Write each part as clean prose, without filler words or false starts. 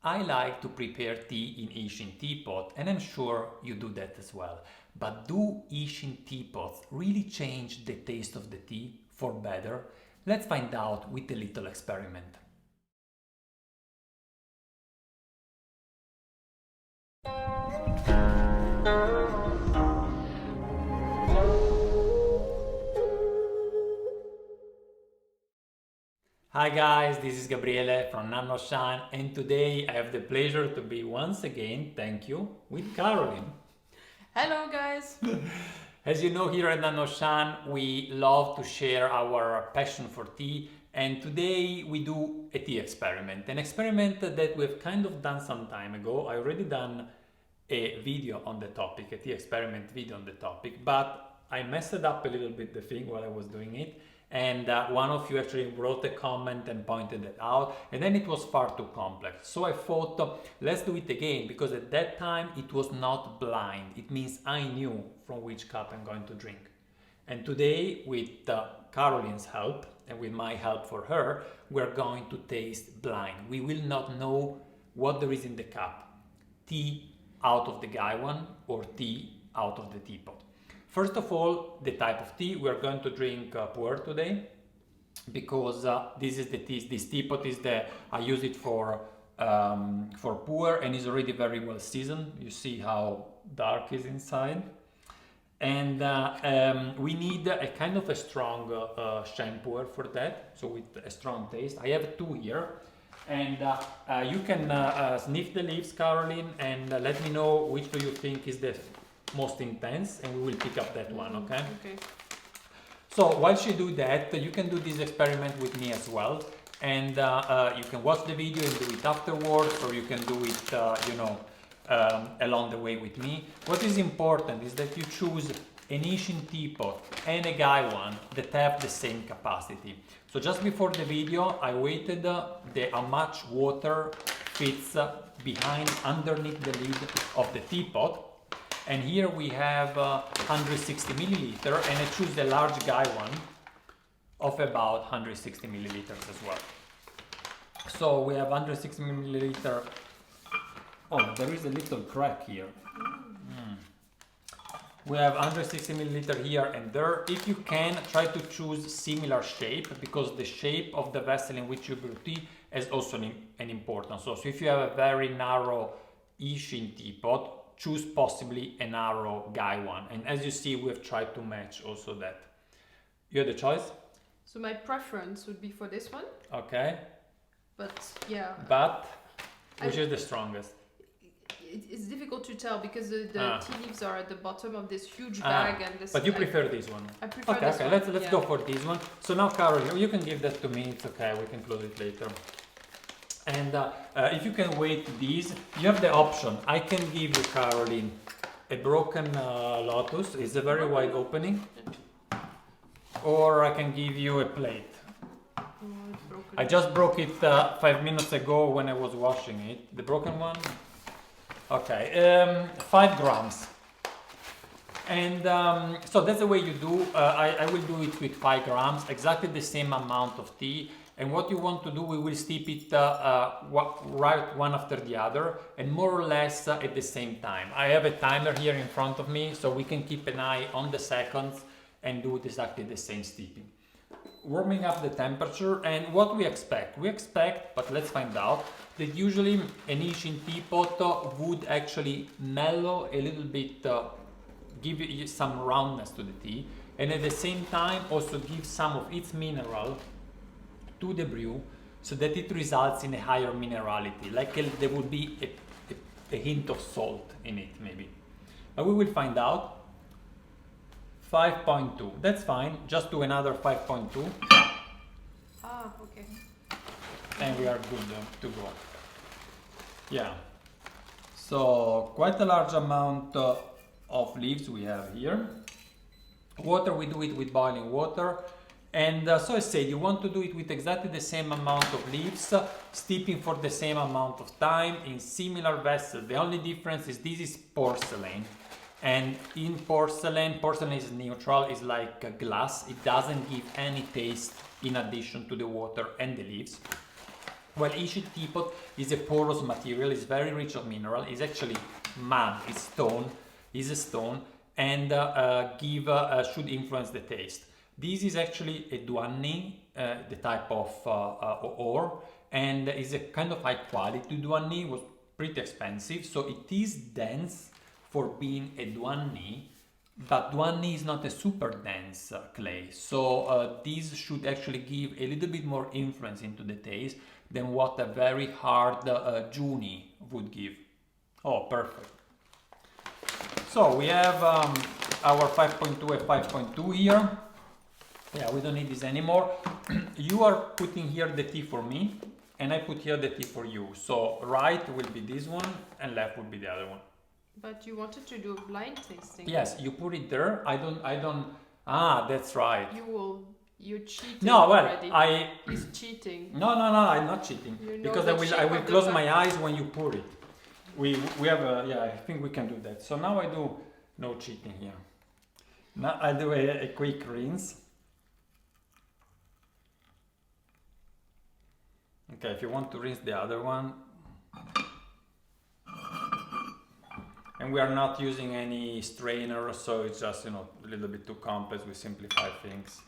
I like to prepare tea in Yixing teapot, and I'm sure you do that as well. But do Yixing teapots really change the taste of the tea for better? Let's find out with a little experiment. Hi guys, this is Gabriele from nannuoshan, and today I have the pleasure to be once again, thank you, with Caroline. Hello guys! As you know, here at nannuoshan we love to share our passion for tea, and today we do a tea experiment. An experiment that we've kind of done some time ago. I already done a video on the topic, a tea experiment video on the topic, but I messed up a little bit the thing while I was doing it. And one of you actually wrote a comment and pointed it out, and then it was far too complex. So I thought, let's do it again, because at that time it was not blind. It means I knew from which cup I'm going to drink. And today, with Caroline's help and with my help for her, we're going to taste blind. We will not know what there is in the cup. Tea out of the Gaiwan or tea out of the teapot. First of all, the type of tea. We're going to drink pu'er today, because this is the tea. This teapot is I use it for pu'er, and is already very well seasoned. You see how dark is inside, and we need a kind of a strong shen pu'er for that. So with a strong taste. I have two here, and you can sniff the leaves, Caroline, and let me know which do you think is the most intense, and we will pick up that one. Okay. So while she do that, you can do this experiment with me as well, and you can watch the video and do it afterwards, or you can do it along the way with me. What is important is that you choose an Yixing teapot and a Gaiwan that have the same capacity. So just before the video I weighted how much water fits underneath the lid of the teapot. And here we have 160 milliliter, and I choose the large Gaiwan of about 160 milliliters as well. So we have 160 milliliter. Oh, there is a little crack here. We have 160 milliliter here and there. If you can, try to choose similar shape, because the shape of the vessel in which you brew tea is also an importance. So if you have a very narrow Yixing teapot, choose possibly a narrow Gaiwan, and as you see, we have tried to match also that. You have the choice? So my preference would be for this one. Okay. But yeah. But which is the strongest? It's difficult to tell, because the tea leaves are at the bottom of this huge bag, and this. But you prefer this one? I prefer this one. Okay, let's go for this one. So now, Carol, you can give that to me. It's okay. We can close it later. And if you can weight these, you have the option. I can give you, Caroline, a broken lotus. It's a very wide opening. Or I can give you a plate. I just broke it 5 minutes ago when I was washing it. The broken one? Okay, 5 grams. And so that's the way you do. I will do it with 5 grams, exactly the same amount of tea. And what you want to do, we will steep it right one after the other, and more or less at the same time. I have a timer here in front of me, so we can keep an eye on the seconds and do exactly the same steeping. Warming up the temperature, and what we expect? We expect, but let's find out, that usually an Yixing teapot would actually mellow a little bit, give you some roundness to the tea, and at the same time also give some of its mineral to the brew, so that it results in a higher minerality, like there would be a hint of salt in it, maybe. But we will find out. 5.2, that's fine, just do another 5.2. Okay. And we are good to go. Yeah, so quite a large amount of leaves we have here. Water, we do it with boiling water. And so I said, you want to do it with exactly the same amount of leaves, steeping for the same amount of time in similar vessels. The only difference is this is porcelain. And in porcelain is neutral, it's like a glass. It doesn't give any taste in addition to the water and the leaves. Well, each teapot is a porous material, it's very rich of mineral, it's actually mud, it's stone, is a stone, and should influence the taste. This is actually a duanni, the type of ore, and is a kind of high quality. Duanni was pretty expensive, so it is dense for being a duanni, but duanni is not a super dense clay, so this should actually give a little bit more influence into the taste than what a very hard juni would give. Oh, perfect. So we have our 5.2 and 5.2 here. Yeah, we don't need this anymore. You are putting here the tea for me, and I put here the tea for you. So right will be this one, and left will be the other one. But you wanted to do a blind tasting. Yes, you put it there. I don't. Ah, that's right. You're cheating. No, well, already. He's cheating. No, I'm not cheating. You know Because I will close my eyes when you pour it. We have a, yeah, I think we can do that. So now I do no cheating here. Now I do a quick rinse. Okay, if you want to rinse the other one. And we are not using any strainer, so it's just, a little bit too complex. We simplify things.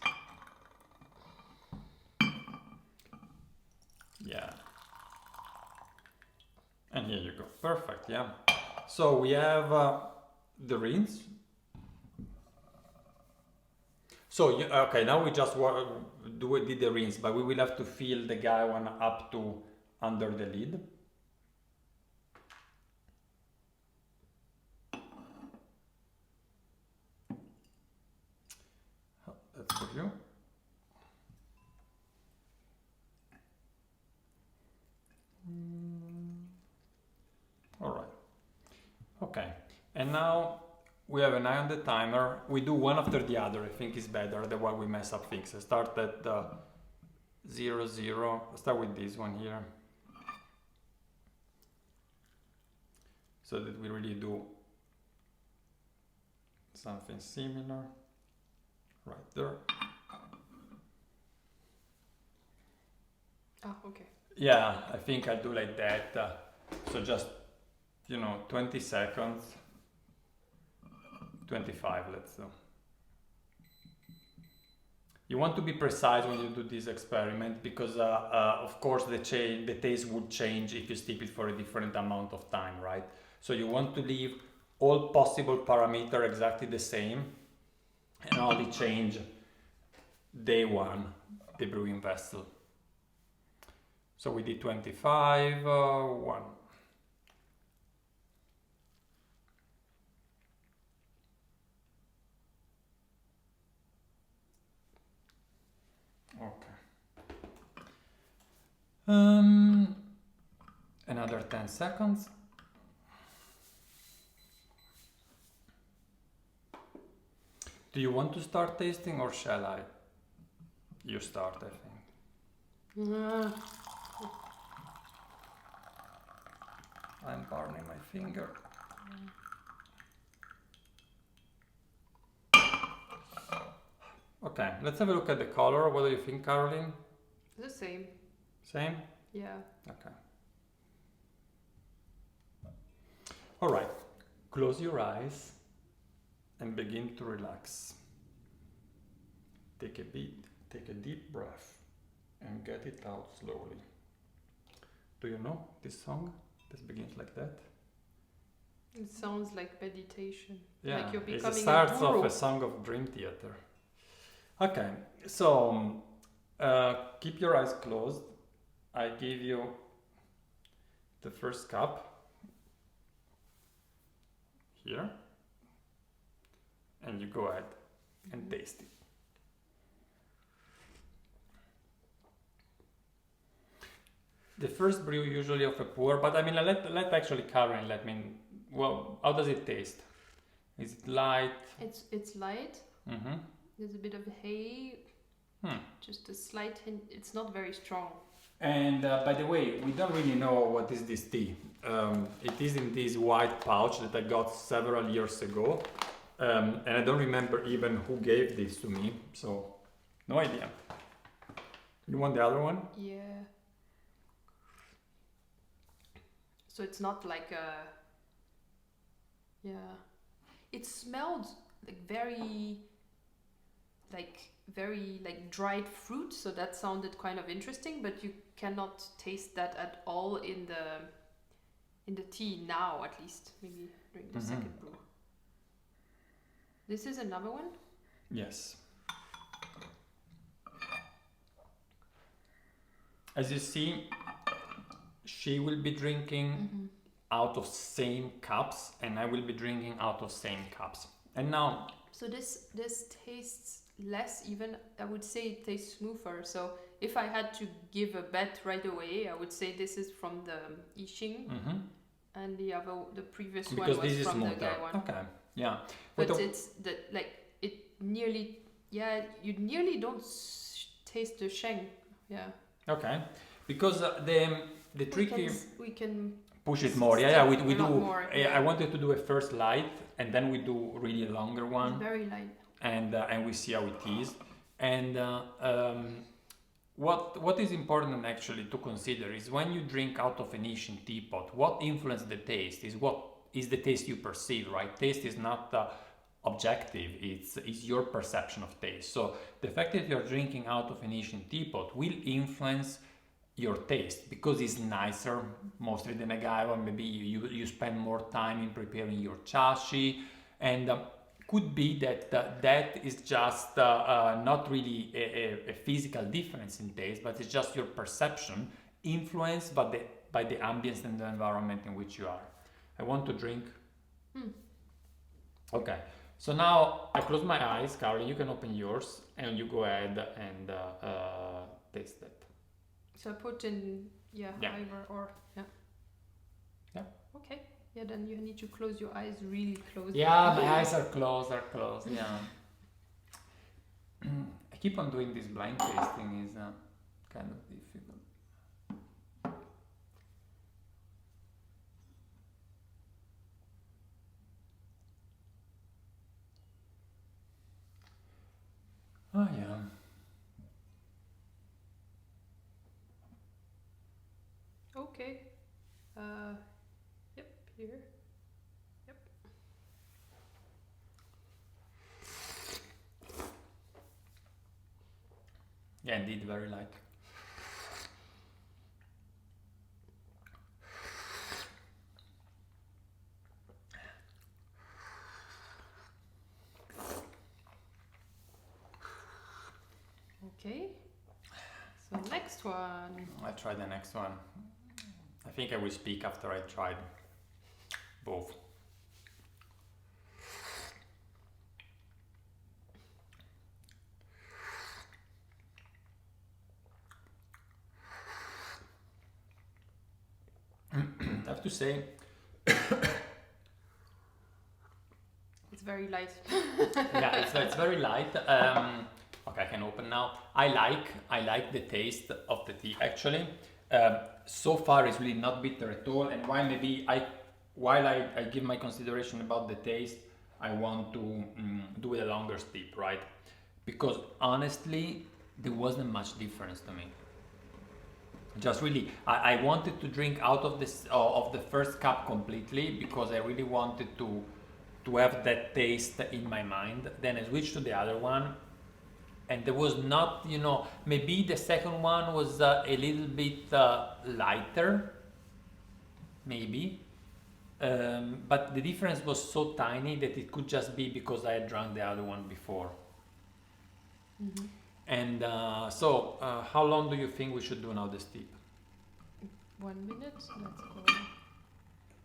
Yeah. And here you go. Perfect, yeah. So we have the rinse. So, okay, now we just did the rinse, but we will have to fill the Gaiwan up to under the lid. That's for you. All right. Okay. And now we have an eye on the timer. We do one after the other. I think it's better. Otherwise we mess up things. I start at 0, 0. I'll start with this one here. So that we really do something similar. Right there. Oh, okay. Yeah, I think I'll do like that. So just, 20 seconds. 25, let's do. You want to be precise when you do this experiment because, of course, the taste would change if you steep it for a different amount of time, right? So you want to leave all possible parameters exactly the same and only change day one, the brewing vessel. So we did 25, 1. Okay. Another 10 seconds. Do you want to start tasting or shall I? You start, I think. I'm burning my finger. Okay, let's have a look at the color. What do you think, Caroline? The same. Same? Yeah. Okay. All right, close your eyes and begin to relax. Take a deep breath and get it out slowly. Do you know this song? This begins like that. It sounds like meditation. Yeah, like you're it becoming starts a guru. off a song of Dream Theater. Okay, so keep your eyes closed. I give you the first cup here, and you go ahead and taste it. The first brew usually of a pour, but I mean, let actually Caroline let me. Well, how does it taste? Is it light? It's light. Mm-hmm. There's a bit of hay. Just a slight hint. It's not very strong. And by the way, we don't really know what is this tea. It is in this white pouch that I got several years ago, and I don't remember even who gave this to me. So, no idea. You want the other one? Yeah. So it's not like a, yeah. It smelled like very dried fruit, so that sounded kind of interesting, but you cannot taste that at all in the tea now, at least, maybe during the second brew. This is another one? Yes. As you see, she will be drinking out of same cups, and I will be drinking out of same cups. And now... So this tastes less even, I would say it tastes smoother. So if I had to give a bet right away, I would say this is from the Yixing, and the previous because one was this is from smoother. the Gaiwan. Okay, yeah. But it's you nearly don't taste the sheng. Yeah. Okay, because the trick we can push it more. Yeah, we do. More, yeah. I wanted to do a first light, and then we do really a longer one. It's very light. And we see how it is. And what is important actually to consider is when you drink out of an Asian teapot, what influences the taste is what is the taste you perceive, right? Taste is not objective, it's your perception of taste. So the fact that you're drinking out of an Asian teapot will influence your taste because it's nicer mostly than a Gaiwan. Maybe you spend more time in preparing your chashi, and could be that that is just not really a physical difference in taste, but it's just your perception influenced by the ambience and the environment in which you are. I want to drink. Okay, so now I close my eyes. Caroline, you can open yours and you go ahead and taste it. So I put in either or Yeah. Okay. Yeah, then you need to close your eyes really close. Yeah, my eyes are closed, yeah. I keep on doing this blind tasting, is kind of difficult. Oh yeah. Okay. Yep, here. Yep. Yeah, indeed, very light. Okay. So next one. I'll try the next one. I think I will speak after I tried both. I have to say, It's very light. yeah, it's very light. Okay, I can open now. I like the taste of the tea actually. So far it's really not bitter at all, and while I give my consideration about the taste, I want to do a longer steep, right? Because honestly there wasn't much difference to me. Just really, I wanted to drink out of this of the first cup completely because I really wanted to have that taste in my mind. Then I switched to the other one, and there was not, maybe the second one was a little bit lighter, maybe, but the difference was so tiny that it could just be because I had drunk the other one before. And so how long do you think we should do now the steep? 1 minute. Let's go.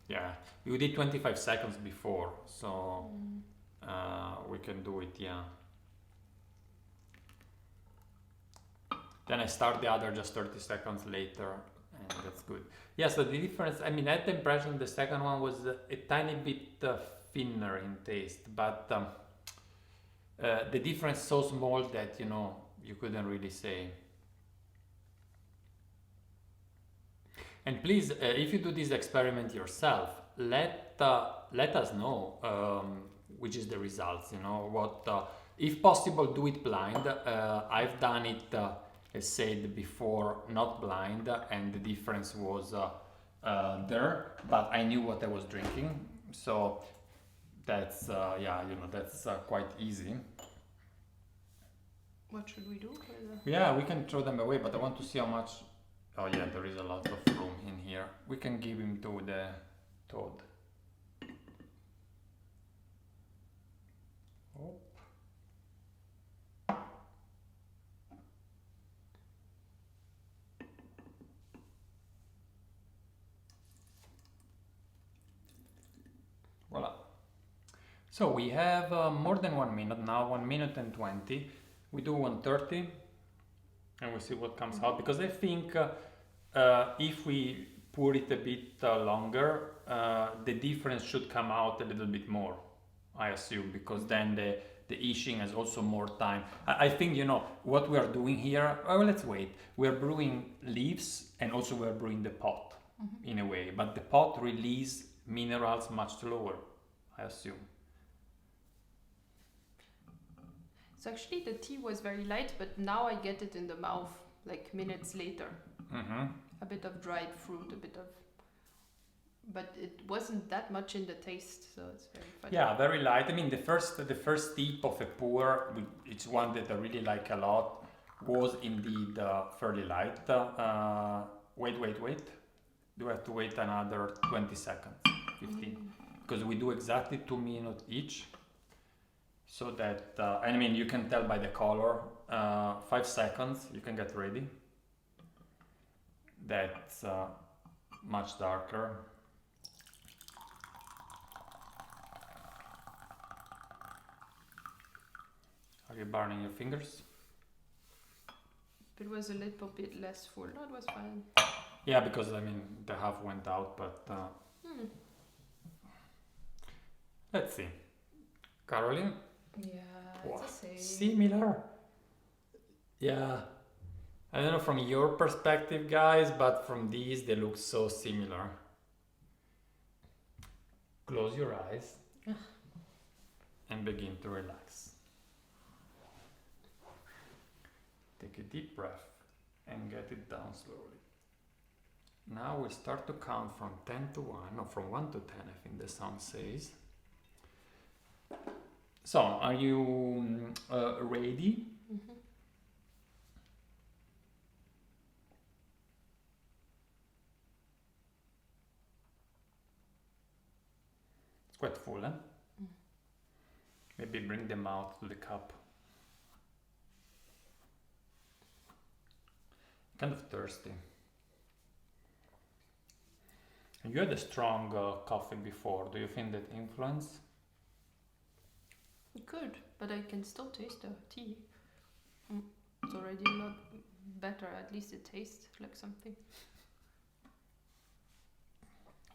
Yeah, we did 25 seconds before, so we can do it, yeah. Then I start the other just 30 seconds later, and that's good. Yeah, so the difference, I mean, I had the impression the second one was a tiny bit thinner in taste, but the difference so small that, you couldn't really say. And please, if you do this experiment yourself, let us know which is the results. If possible, do it blind. I've done it, as said before, not blind, and the difference was there, but I knew what I was drinking, so that's that's quite easy. What should we do for the... Yeah, we can throw them away, but I want to see how much. Oh yeah, there is a lot of room in here. We can give him to the toad. Oh. Voila. So we have more than 1 minute now, 1 minute and 20. We do 130 and we'll see what comes out, because I think if we pour it a bit longer, the difference should come out a little bit more, I assume, because then the Yixing has also more time. I think, you know, what we are doing here, oh, let's wait. We're brewing leaves and also we're brewing the pot in a way, but the pot release minerals much slower, I assume. So actually the tea was very light, but now I get it in the mouth like minutes later. A bit of dried fruit, a bit of... But it wasn't that much in the taste, so it's very funny. Yeah, very light. I mean, the first tip of a pour, it's one that I really like a lot, was indeed fairly light. Wait. Do I have to wait another 20 seconds, 15? Because we do exactly 2 minutes each. So that, I mean, you can tell by the color, 5 seconds, you can get ready. That's much darker. Are you burning your fingers? It was a little bit less full. No, it was fine. Yeah, because I mean, the half went out, but let's see. Caroline? Yeah, Wow. it's the same. Similar. Yeah. I don't know from your perspective, guys, but from these, they look so similar. Close your eyes and begin to relax. Take a deep breath and get it down slowly. Now we start to count from 10 to 1, no, from 1 to 10, I think the sound says. So, are you ready? It's quite full, eh? Maybe bring them out to the cup. Kind of thirsty. You had a strong coffee before. Do you think that influence? It could, but I can still taste the tea. It's already a lot better. At least it tastes like something.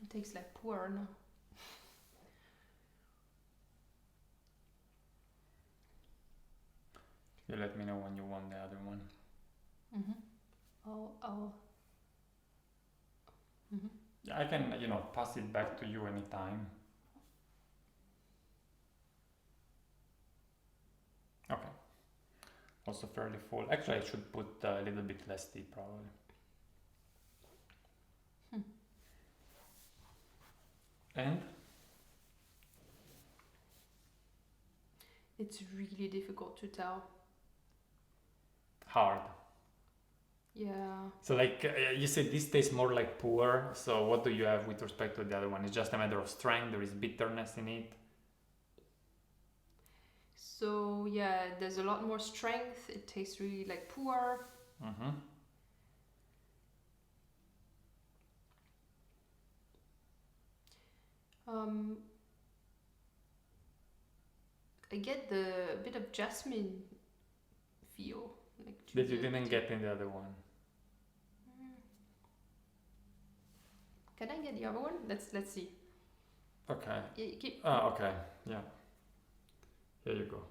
It tastes like pu'er now. You let me know when you want the other one. I can, you know, pass it back to you anytime. Okay. Also fairly full. Actually, I should put a little bit less tea probably. And? It's really difficult to tell. Hard. Yeah. So like you said, this tastes more like pu'er. So what do you have with respect to the other one? It's just a matter of strength. There is bitterness in it. So yeah, there's a lot more strength. It tastes really like pu'er. I get the bit of jasmine feel. Like That you didn't get in the other one. Can I get the other one? Let's see. Okay. Yeah, keep. Okay. Yeah. Here you go.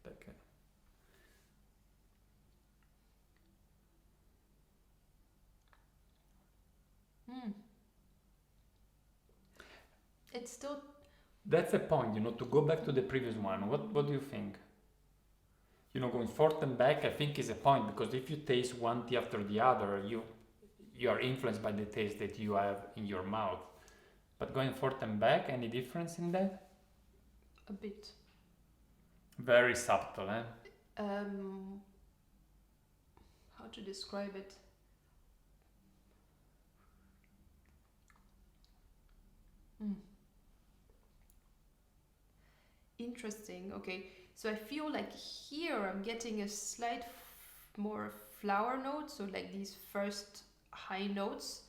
Okay. It's still... That's a point, you know, to go back to the previous one. What do you think? You know, going forth and back, I think is a point, because if you taste one tea after the other, you are influenced by the taste that you have in your mouth. But going forth and back, any difference in that? A bit. Very subtle, eh? How to describe it? Interesting. Okay, so I feel like here I'm getting a slight more flower note, so like these first high notes,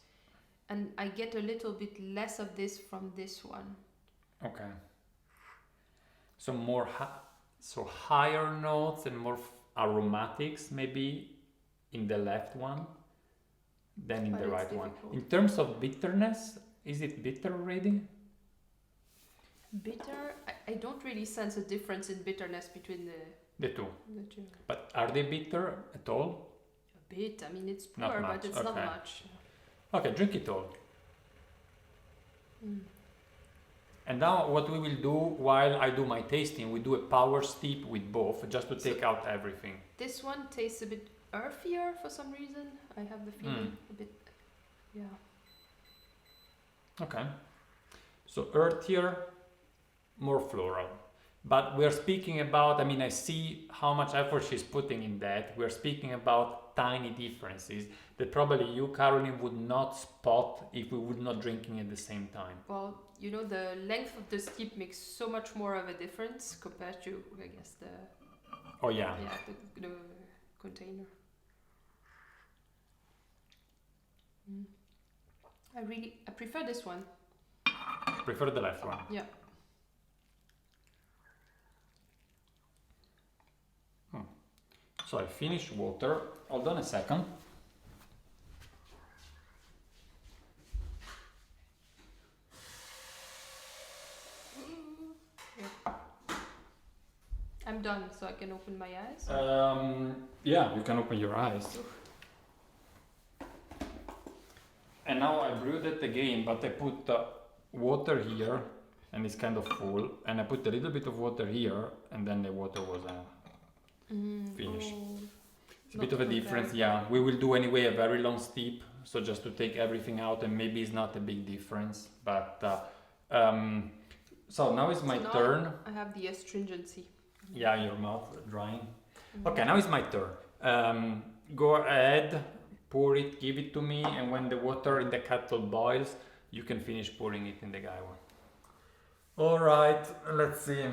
and I get a little bit less of this from this one. Okay. So more so higher notes and more aromatics maybe in the left one than in the right one. In terms of bitterness, is it bitter already? Bitter? I don't really sense a difference in bitterness between the two. The two. But are they bitter at all? A bit. I mean, it's poor, but it's not much. Okay, drink it all. And now what we will do while I do my tasting, we do a power steep with both, just to take out everything. This one tastes a bit earthier for some reason. I have the feeling a bit, yeah. Okay. So earthier, more floral. But we're speaking about, I mean, I see how much effort she's putting in that. We're speaking about tiny differences that probably you, Caroline, would not spot if we would not drinking at the same time. Well, you know, the length of the steep makes so much more of a difference compared to, I guess, the... Oh, yeah. Yeah, the container. I prefer this one. Prefer the left one? Yeah. So I finished water. Hold on a second. I'm done, so I can open my eyes. Yeah, you can open your eyes. And now I brewed it again, but I put water here, and it's kind of full. And I put a little bit of water here, and then the water was finished. Oh, it's a bit of a difference, yeah. We will do anyway a very long steep, so just to take everything out, and maybe it's not a big difference. But so now it's my turn. I have the astringency. Yeah, your mouth drying. Okay, now it's my turn. Go ahead, pour it, give it to me, and when the water in the kettle boils, you can finish pouring it in the Gaiwan. All right, let's see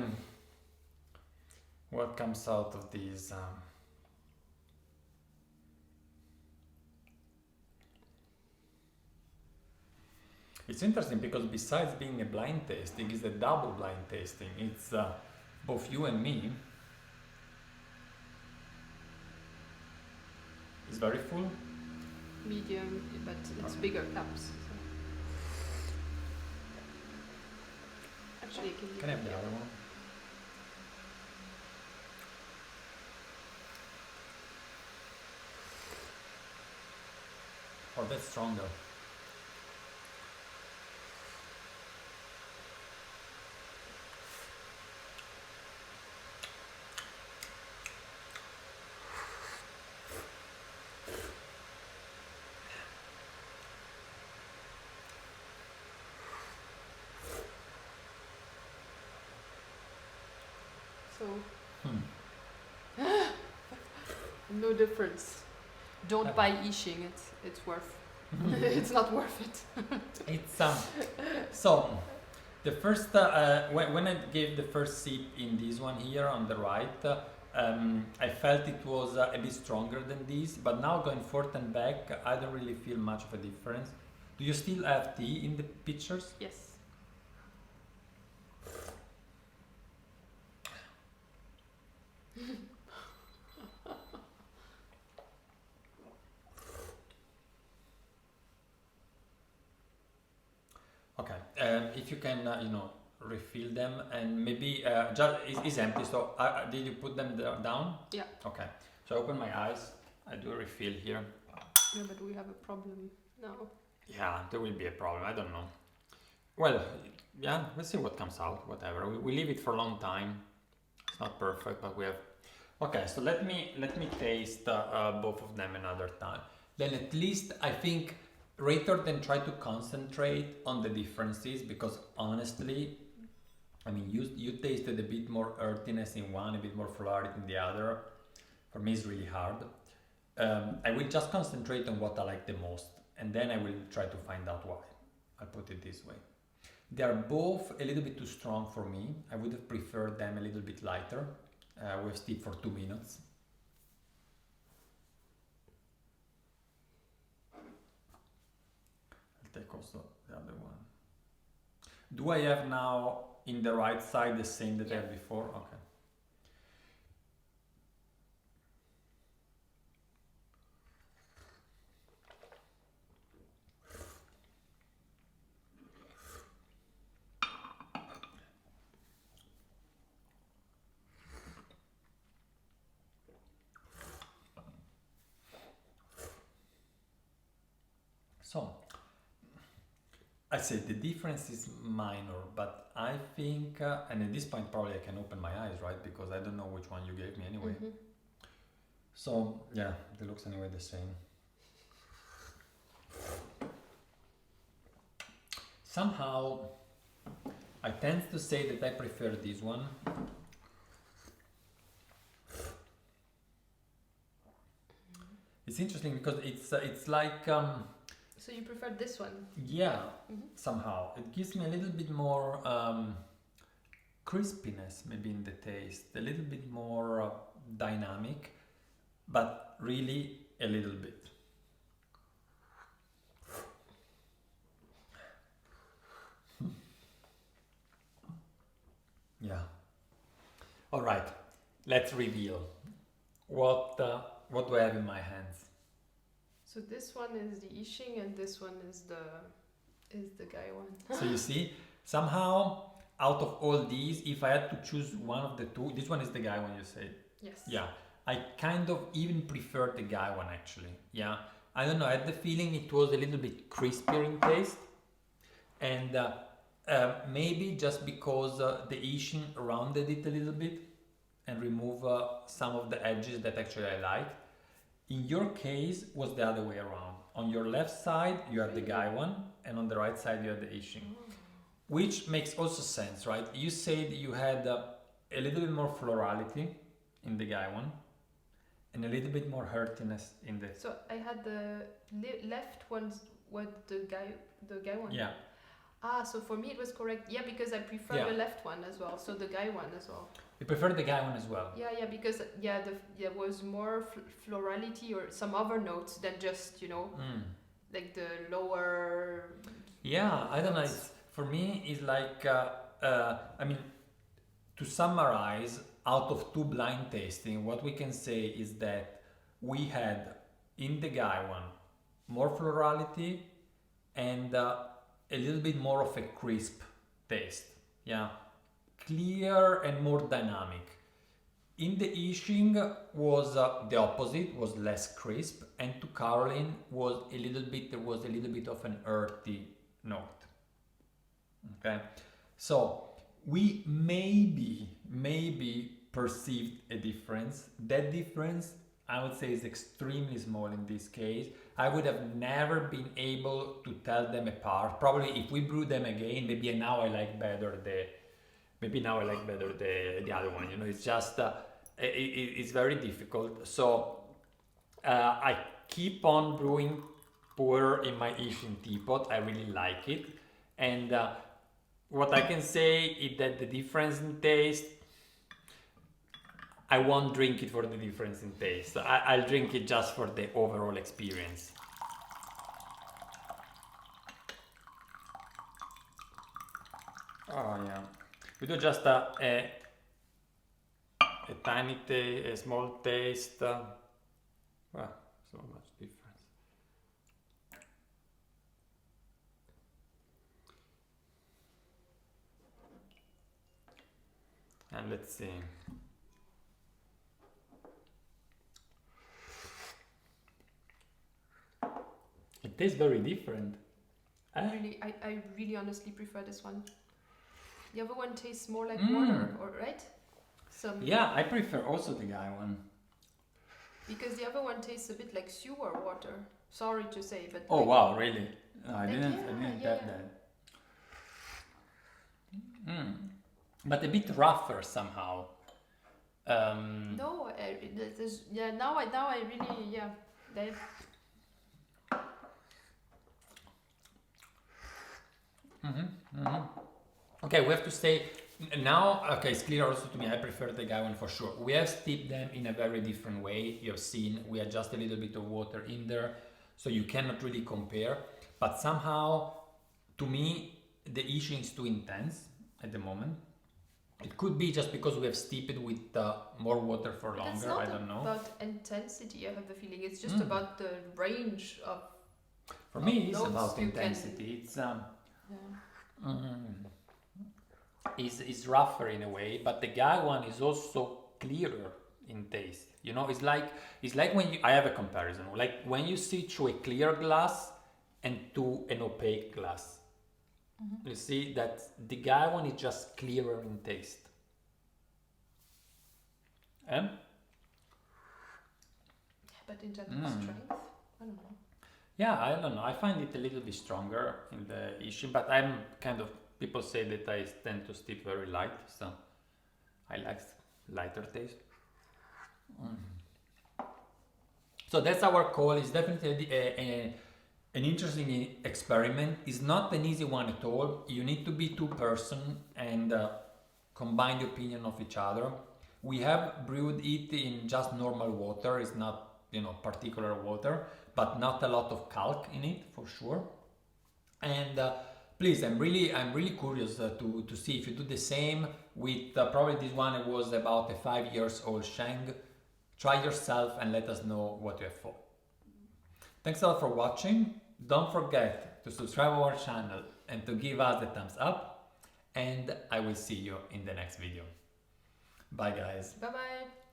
what comes out of these. It's interesting because besides being a blind tasting, it's a double blind tasting. It's both you and me. It's very full. Medium, but it's bigger cups. So. Actually, can I have the other one? Oh, that's stronger. So, no difference. Don't buy Yixing. It's worth. It's not worth it. It's so the first when I gave the first sip in this one here on the right, I felt it was a bit stronger than this. But now going forth and back, I don't really feel much of a difference. Do you still have tea in the pictures? Yes. Okay, if you can, refill them, and maybe just it's empty. So did you put them down? Yeah. Okay. So I open my eyes. I do a refill here. Yeah, but we have a problem now. Yeah, there will be a problem. I don't know. Well, yeah, let's see what comes out. Whatever. We leave it for a long time. It's not perfect, but we have. Okay, so let me taste both of them another time. Then at least I think rather than try to concentrate on the differences, because honestly, I mean, you tasted a bit more earthiness in one, a bit more florality in the other. For me, it's really hard. I will just concentrate on what I like the most, and then I will try to find out why. I'll put it this way. They are both a little bit too strong for me. I would have preferred them a little bit lighter. We've steeped for 2 minutes. I'll take also the other one. Do I have now in the right side the same that I had before? Okay. So, I said the difference is minor, but I think, and at this point probably I can open my eyes, right? Because I don't know which one you gave me anyway. Mm-hmm. So, yeah, it looks anyway the same. Somehow, I tend to say that I prefer this one. It's interesting because it's like... So you prefer this one? Yeah, somehow. It gives me a little bit more crispiness maybe in the taste, a little bit more dynamic, but really a little bit. Yeah. All right, let's reveal. What do I have in my hands? So this one is the Yixing and this one is the Gaiwan. So you see, somehow out of all these, if I had to choose one of the two, this one is the Gaiwan, you said. Yes. Yeah, I kind of even prefer the Gaiwan actually. Yeah, I don't know. I had the feeling it was a little bit crispier in taste, and maybe just because the Yixing rounded it a little bit and remove some of the edges that actually I like. In your case, was the other way around. On your left side, you have the Gaiwan, and on the right side, you have the Yixing. Which makes also sense, right? You said you had a little bit more florality in the Gaiwan, and a little bit more earthiness in the... So I had the left ones with the Gaiwan. Yeah. Ah, so for me it was correct. Yeah, because I prefer the left one as well. So the Gaiwan as well. You prefer the Gaiwan as well? Yeah, because there was more florality or some other notes than just, like the lower... Yeah, I don't know. For me, it's like, I mean, to summarize, out of two blind tasting, what we can say is that we had in the Gaiwan more florality and a little bit more of a crisp taste. Yeah. Clear and more dynamic. In the Yixing was the opposite, was less crisp, and to Caroline there was a little bit of an earthy note. Okay, so we maybe perceived a difference. That difference, I would say, is extremely small in this case. I would have never been able to tell them apart. Probably if we brew them again, maybe now I like better the other one. It's just it's very difficult. So I keep on brewing pour in my Yixing teapot. I really like it, and what I can say is that the difference in taste, I won't drink it for the difference in taste. I'll drink it just for the overall experience. Oh yeah. We do just a tiny taste, a small taste. Wow, so much difference. And let's see. It tastes very different. I really honestly prefer this one. The other one tastes more like water, right? Yeah, I prefer also the Gaiwan. Because the other one tastes a bit like sewer water. Sorry to say, but Oh like, wow, really? No, I like, didn't yeah. get that. But a bit rougher somehow. No, now I really, yeah. They, Okay, we have to say now. Okay, it's clear also to me. I prefer the Gaiwan for sure. We have steeped them in a very different way. You have seen we adjust a little bit of water in there, so you cannot really compare. But somehow, to me, the Yixing is too intense at the moment. It could be just because we have steeped it with more water for but it's longer. not I don't know. about intensity. I have the feeling it's just about the range of. For me, it's notes about you can- intensity. It's Yeah. is rougher in a way, but the Gaiwan is also clearer in taste. You know, it's like when you, I have a comparison, like when you see through a clear glass and to an opaque glass. You see that the Gaiwan is just clearer in taste. Eh? But in terms of strength, I don't know. Yeah, I don't know. I find it a little bit stronger in the Yixing, but I'm kind of, people say that I tend to steep very light, so I like lighter taste. So that's our call. It's definitely an interesting experiment. It's not an easy one at all. You need to be two-person and combine the opinion of each other. We have brewed it in just normal water. It's not, particular water, but not a lot of calc in it for sure. And please, I'm really curious to see if you do the same with probably this one. It was about a 5 years old Sheng. Try yourself and let us know what you have thought. Thanks a lot for watching. Don't forget to subscribe to our channel and to give us a thumbs up. And I will see you in the next video. Bye guys. Bye bye.